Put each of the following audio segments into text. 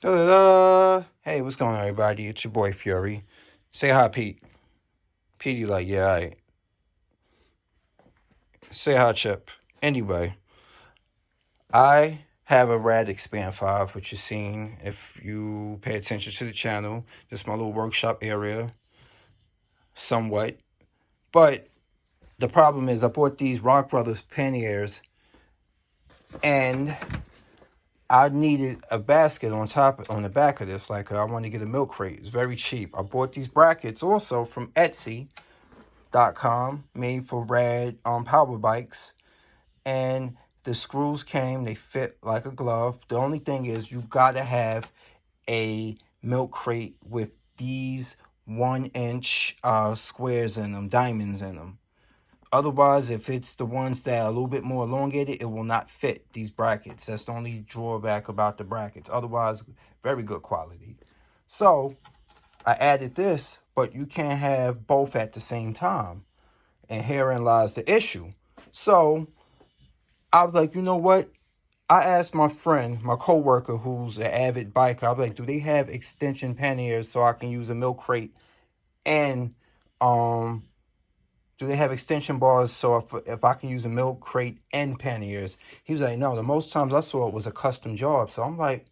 Da-da-da. Hey, what's going on, everybody? It's your boy Fury. Say hi, Pete. Pete, you like, yeah, all right. Say hi, Chip. Anyway, I have a Rad Expand 5, which you've seen if you pay attention to the channel. This is my little workshop area, somewhat. But the problem is, I bought these Rock Brothers panniers, and I needed a basket on the back of this. Like, I want to get a milk crate. It's very cheap. I bought these brackets also from Etsy.com, made for rad power bikes, and the screws came. They fit like a glove. The only thing is, you gotta have a milk crate with these 1 inch squares in them, diamonds in them. Otherwise, if it's the ones that are a little bit more elongated, it will not fit these brackets. That's the only drawback about the brackets. Otherwise, very good quality. So I added this, but you can't have both at the same time. And herein lies the issue. So I was like, you know what? I asked my friend, my coworker, who's an avid biker, I was like, do they have extension panniers so I can use a milk crate? And do they have extension bars so if I can use a milk crate and panniers? He was like, no, the most times I saw it was a custom job. So I'm like,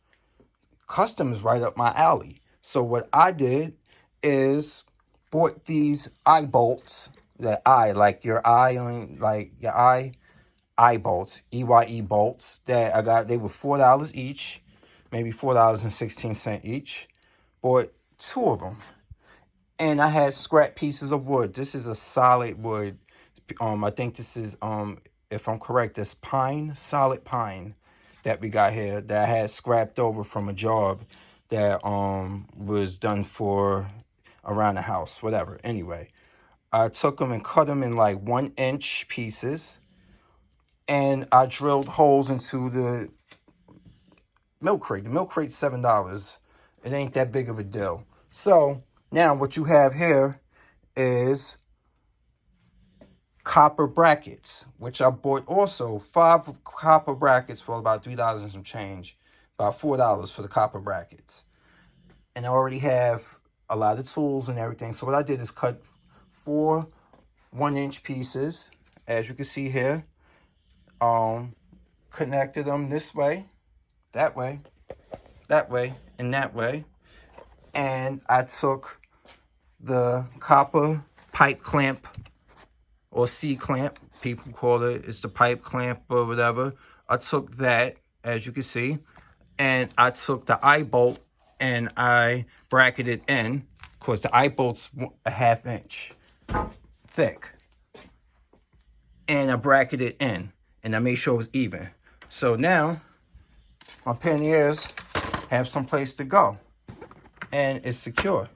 custom is right up my alley. So what I did is bought these eye bolts, that eye, like your eye on, like your eye bolts, EYE bolts that I got. They were $4 each, maybe $4.16 each. Bought two of them. And I had scrap pieces of wood. This is a solid wood. I think this is if I'm correct, this pine, solid pine that we got here that I had scrapped over from a job that was done for around the house, whatever. Anyway, I took them and cut them in like 1 inch pieces, and I drilled holes into the milk crate. The milk crate's $7. It ain't that big of a deal. So now what you have here is copper brackets, which I bought also 5 copper brackets for about $3 and some change, about $4 for the copper brackets. And I already have a lot of tools and everything. So what I did is cut 4 1-inch pieces, as you can see here. Connected them this way, that way, and that way. And I took the copper pipe clamp, or C-clamp, people call it. It's the pipe clamp or whatever. I took that, as you can see, and I took the eye bolt and I bracketed in. Of course, the eye bolt's a 1/2 inch thick. And I bracketed in, and I made sure it was even. So now, my panniers have some place to go, and it's secure.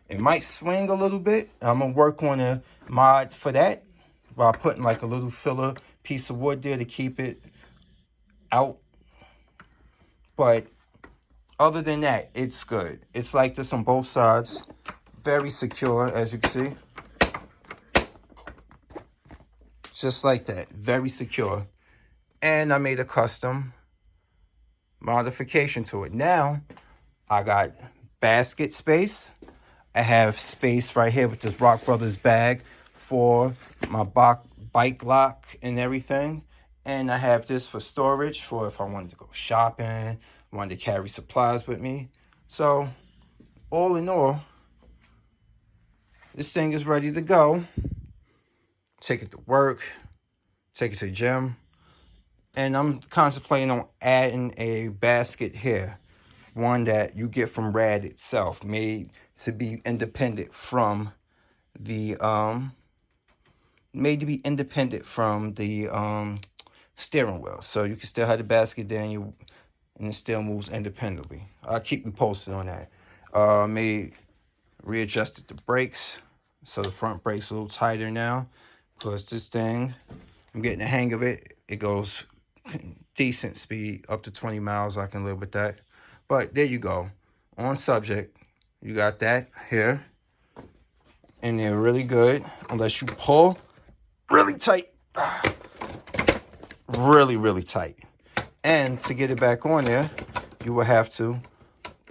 It might swing a little bit. I'm gonna work on a mod for that by putting like a little filler piece of wood there to keep it out. But other than that, it's good. It's like this on both sides. Very secure, as you can see. Just like that. Very secure. And I made a custom modification to it. Now, I got basket space. I have space right here with this Rock Brothers bag for my bike lock and everything. And I have this for storage for if I wanted to go shopping, wanted to carry supplies with me. So, all in all, this thing is ready to go. Take it to work, take it to the gym. And I'm contemplating on adding a basket here. One that you get from Rad itself, made to be independent from the steering wheel. So you can still have the basket there and it still moves independently. I'll keep you posted on that. Readjusted the brakes. So the front brake's a little tighter now. Because this thing, I'm getting the hang of it. It goes decent speed, up to 20 miles. I can live with that. But there you go. On subject, you got that here. And they're really good. Unless you pull really tight. Really, really tight. And to get it back on there, you will have to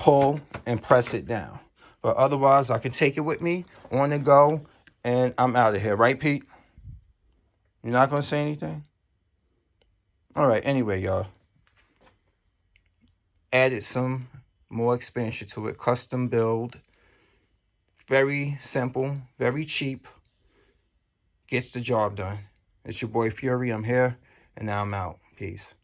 pull and press it down. But otherwise, I can take it with me on the go, and I'm out of here. Right, Pete? You're not going to say anything? All right, anyway, y'all. Added some more expansion to it. Custom build. Very simple, very cheap. Gets the job done. It's your boy Fury. I'm here, and now I'm out. Peace.